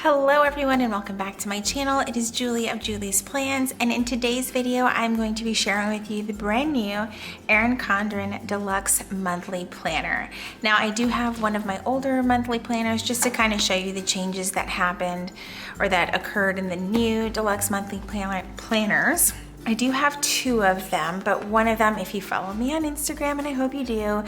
Hello everyone and welcome back to my channel. It is Julie of Julie's Plans, and in today's video I'm going to be sharing with you the brand new Erin Condren Deluxe Monthly Planner. Now I do have one of my older monthly planners just to kind of show you the changes that happened or that occurred in the new Deluxe Monthly planners. I do have two of them, but one of them, if you follow me on Instagram, and I hope you do,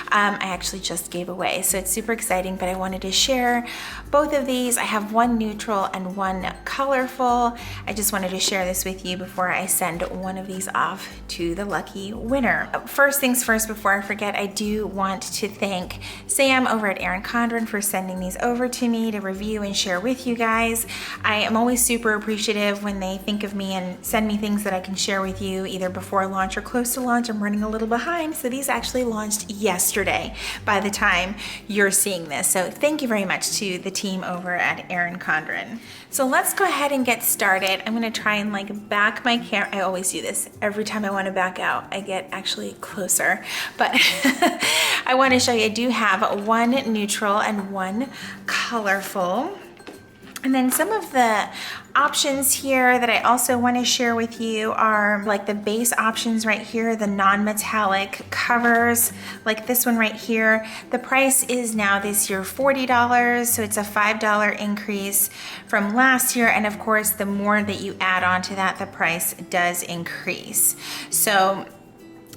I actually just gave away. So it's super exciting, but I wanted to share both of these. I have one neutral and one colorful. I just wanted to share this with you before I send one of these off to the lucky winner. First things first, before I forget, I do want to thank Sam over at Erin Condren for sending these over to me to review and share with you guys. I am always super appreciative when they think of me and send me things that I can share with you either before launch or close to launch. I'm running a little behind, so these actually launched yesterday by the time you're seeing this. So thank you very much to the team over at Erin Condren. So let's go ahead and get started. I'm gonna try and back my camera. I always do this. Every time I wanna back out, I get actually closer. But I wanna show you, I do have one neutral and one colorful. And then some of the options here that I also want to share with you are like the base options right here, the non-metallic covers, like this one right here. The price is now this year $40, so it's a $5 increase from last year. And of course, the more that you add on to that, the price does increase. So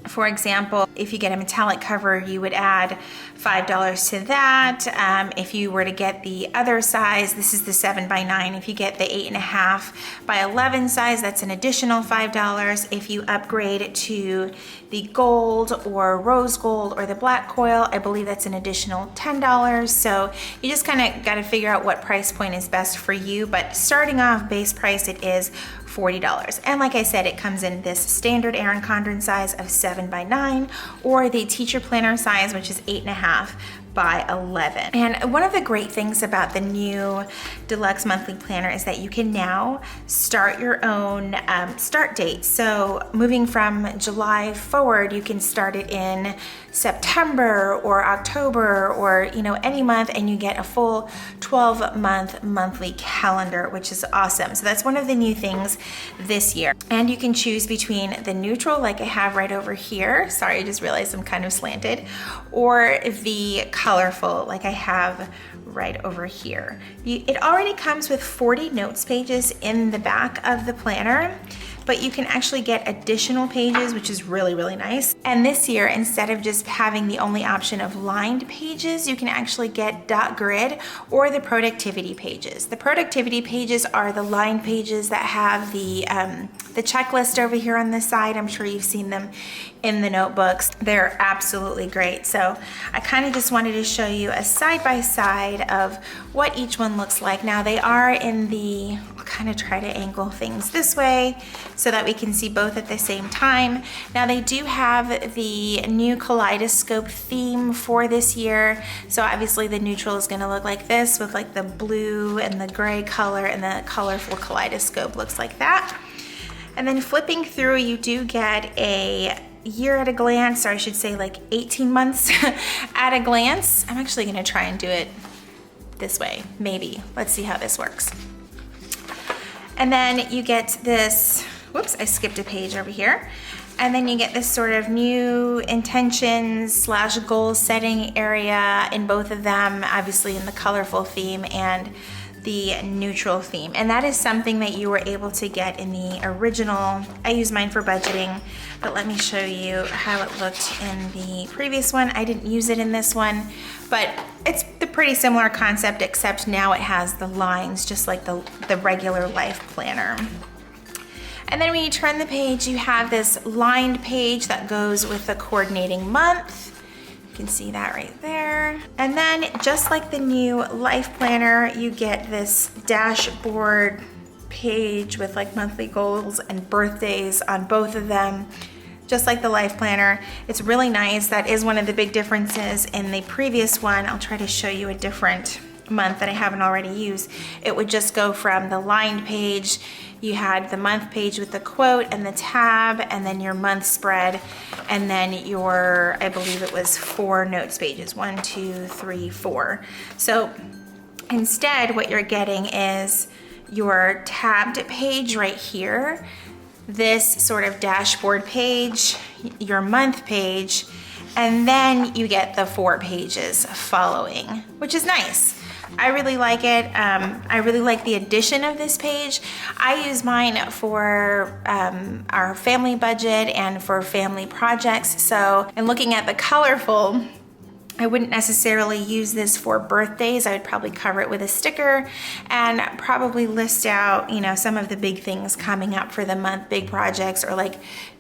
for example, if you get a metallic cover, you would add $5 to that. If you were to get the other size, this is the 7x9. If you get the 8.5 by 11 size, that's an additional $5. If you upgrade to the gold or rose gold or the black coil, I believe that's an additional $10. So you just kind of got to figure out what price point is best for you. But starting off base price, it is $40. And like I said, it comes in this standard Erin Condren size of 7x9 or the teacher planner size, which is 8.5 by 11. And one of the great things about the new Deluxe Monthly Planner is that you can now start your own start date. So moving from July forward, you can start it in September or October or any month, and you get a full 12-month monthly calendar, which is awesome. So that's one of the new things this year. And you can choose between the neutral, like I have right over here. Sorry, I just realized I'm kind of slanted, or the colorful, like I have right over here. It already comes with 40 notes pages in the back of the planner, but you can actually get additional pages, which is really, really nice. And this year, instead of just having the only option of lined pages, you can actually get dot grid or the productivity pages. The productivity pages are the lined pages that have the checklist over here on this side. I'm sure you've seen them in the notebooks. They're absolutely great. So I kind of just wanted to show you a side-by-side of what each one looks like. Now they are in the, I'll kind of try to angle things this way so that we can see both at the same time. Now they do have the new kaleidoscope theme for this year. So obviously the neutral is gonna look like this with like the blue and the gray color, and the colorful kaleidoscope looks like that. And then flipping through, you do get a year at a glance, or I should say like 18 months at a glance. I'm actually gonna try and do it this way, maybe. Let's see how this works. And then you get this, whoops, I skipped a page over here. And then you get this sort of new intentions / goal setting area in both of them, obviously in the colorful theme and the neutral theme. And that is something that you were able to get in the original. I use mine for budgeting, but let me show you how it looked in the previous one. I didn't use it in this one, but it's the pretty similar concept, except now it has the lines just like the regular life planner. And then when you turn the page, you have this lined page that goes with the coordinating month. You can see that right there. And then just like the new life planner, you get this dashboard page with like monthly goals and birthdays on both of them, just like the life planner. It's really nice. That is one of the big differences in the previous one. I'll try to show you a different month that I haven't already used. It would just go from the lined page, you had the month page with the quote and the tab, and then your month spread, and then your, I believe it was 4 notes pages, 1, 2, 3, 4. So Instead, what you're getting is your tabbed page right here, this sort of dashboard page, your month page, and then you get the 4 pages following, which is nice. I really like it. I really like the addition of this page. I use mine for our family budget and for family projects. So, and looking at the colorful, I wouldn't necessarily use this for birthdays. I would probably cover it with a sticker and probably list out, you know, some of the big things coming up for the month, big projects or like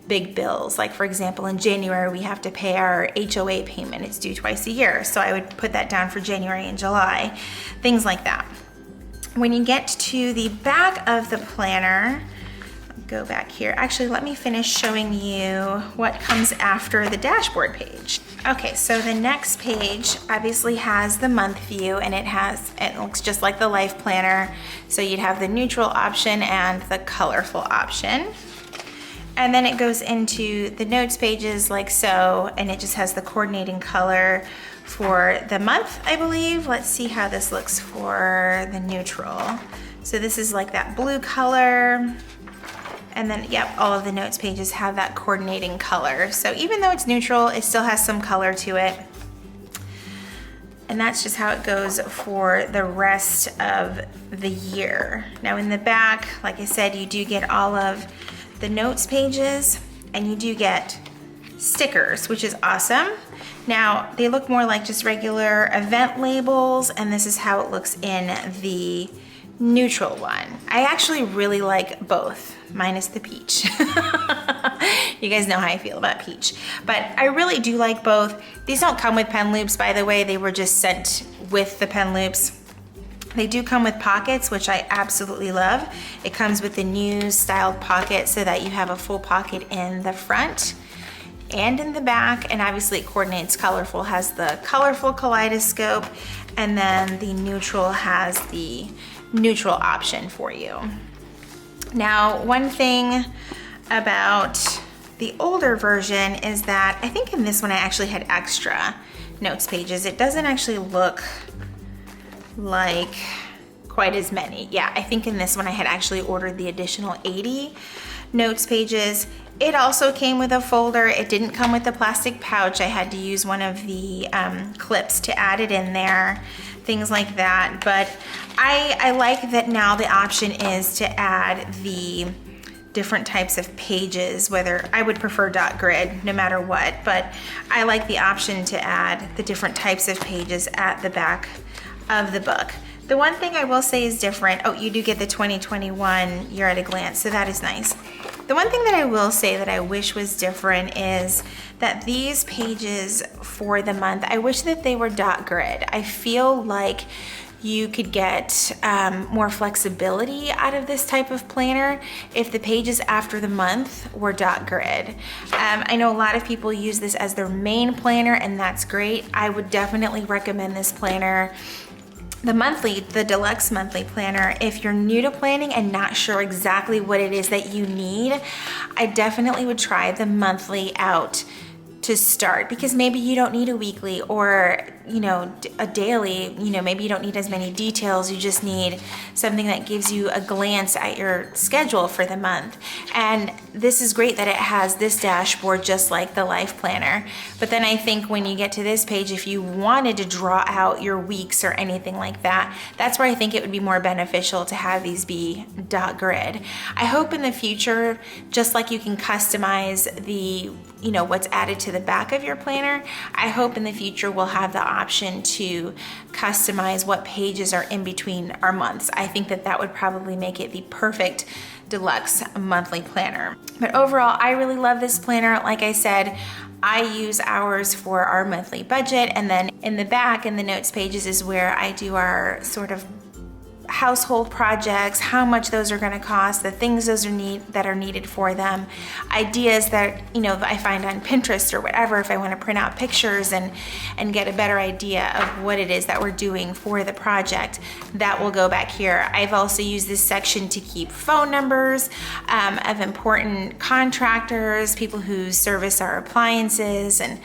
big bills. Like for example, in January, we have to pay our HOA payment. It's due twice a year. So I would put that down for January and July, things like that. When you get to the back of the planner, go back here. Actually, let me finish showing you what comes after the dashboard page. Okay, so the next page obviously has the month view, and it looks just like the life planner. So you'd have the neutral option and the colorful option. And then it goes into the notes pages like so, and it just has the coordinating color for the month, I believe. Let's see how this looks for the neutral. So this is like that blue color. And then, yep, all of the notes pages have that coordinating color. So even though it's neutral, it still has some color to it. And that's just how it goes for the rest of the year. Now in the back, like I said, you do get all of the notes pages and you do get stickers, which is awesome. Now they look more like just regular event labels, and this is how it looks in the neutral one. I actually really like both, minus the peach. You guys know how I feel about peach, but I really do like both. These don't come with pen loops, by the way. They were just sent with the pen loops. They do come with pockets, which I absolutely love. It comes with the new styled pocket so that you have a full pocket in the front and in the back, and obviously it coordinates. Colorful has the colorful kaleidoscope, and then the neutral has the neutral option for you. Now, one thing about the older version is that I think in this one I actually had extra notes pages. It doesn't actually look like quite as many. Yeah, I think in this one I had actually ordered the additional 80 notes pages. It also came with a folder. It didn't come with the plastic pouch. I had to use one of the clips to add it in there, things like that. But I like that now the option is to add the different types of pages, whether I would prefer dot grid no matter what, but I like the option to add the different types of pages at the back of the book. The one thing I will say is different, oh, you do get the 2021 year at a glance, so that is nice. The one thing that I will say that I wish was different is that these pages for the month, I wish that they were dot grid. I feel like you could get more flexibility out of this type of planner if the pages after the month were dot grid. I know a lot of people use this as their main planner, and that's great. I would definitely recommend this planner, the Deluxe Monthly Planner. If you're new to planning and not sure exactly what it is that you need, I definitely would try the monthly out to start, because maybe you don't need a weekly or, you know, a daily, you know, maybe you don't need as many details. You just need something that gives you a glance at your schedule for the month. And this is great that it has this dashboard just like the Life Planner. But then I think when you get to this page, if you wanted to draw out your weeks or anything like that, that's where I think it would be more beneficial to have these be dot grid. I hope in the future, just like you can customize the, you know, what's added to the back of your planner, I hope in the future we'll have the option to customize what pages are in between our months. I think that that would probably make it the perfect Deluxe Monthly Planner. But overall, I really love this planner. Like I said, I use ours for our monthly budget, and then in the back in the notes pages is where I do our sort of household projects, how much those are going to cost, the things that are needed for them, ideas that, you know, I find on Pinterest or whatever, if I want to print out pictures and get a better idea of what it is that we're doing for the project, that will go back here. I've also used this section to keep phone numbers of important contractors, people who service our appliances, and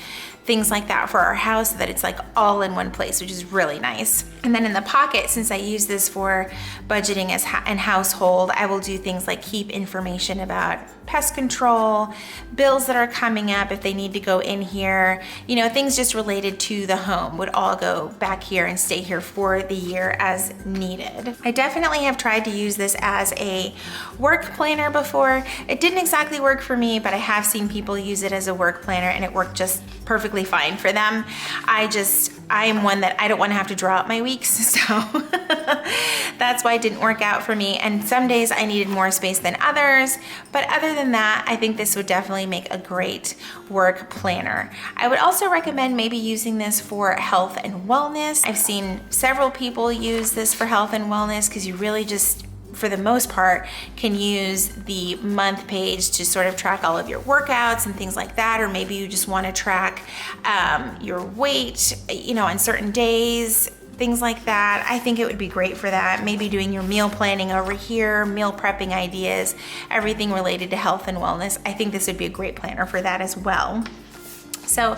things like that for our house so that it's like all in one place, which is really nice. And then in the pocket, since I use this for budgeting and household, I will do things like keep information about pest control, bills that are coming up if they need to go in here, you know, things just related to the home would all go back here and stay here for the year as needed. I definitely have tried to use this as a work planner before. It didn't exactly work for me, but I have seen people use it as a work planner and it worked just perfectly fine for them. I am one that I don't want to have to draw out my weeks, so that's why it didn't work out for me. And some days I needed more space than others, but other than that, I think this would definitely make a great work planner. I would also recommend maybe using this for health and wellness. I've seen several people use this for health and wellness because you really just, for the most part, can use the month page to sort of track all of your workouts and things like that, or maybe you just want to track your weight, you know, on certain days, things like that. I think it would be great for that. Maybe doing your meal planning over here, meal prepping ideas, everything related to health and wellness. I think this would be a great planner for that as well. So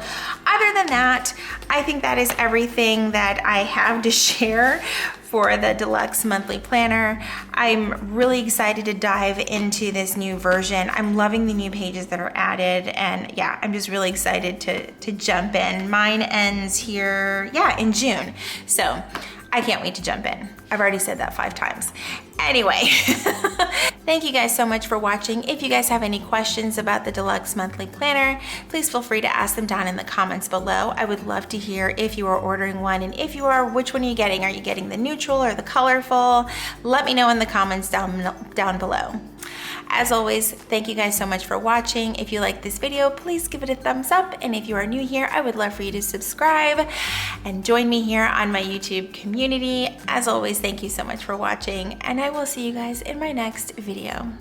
other than that, I think that is everything that I have to share for the Deluxe Monthly Planner. I'm really excited to dive into this new version. I'm loving the new pages that are added, and yeah, I'm just really excited to jump in. Mine ends here, yeah, in June. So I can't wait to jump in. I've already said that 5 times. Anyway, thank you guys so much for watching. If you guys have any questions about the Deluxe Monthly Planner, please feel free to ask them down in the comments below. I would love to hear if you are ordering one, and if you are, which one are you getting? Are you getting the neutral or the colorful? Let me know in the comments down below. As always, thank you guys so much for watching. If you like this video, please give it a thumbs up. And if you are new here, I would love for you to subscribe and join me here on my YouTube community. As always, thank you so much for watching, and I will see you guys in my next video.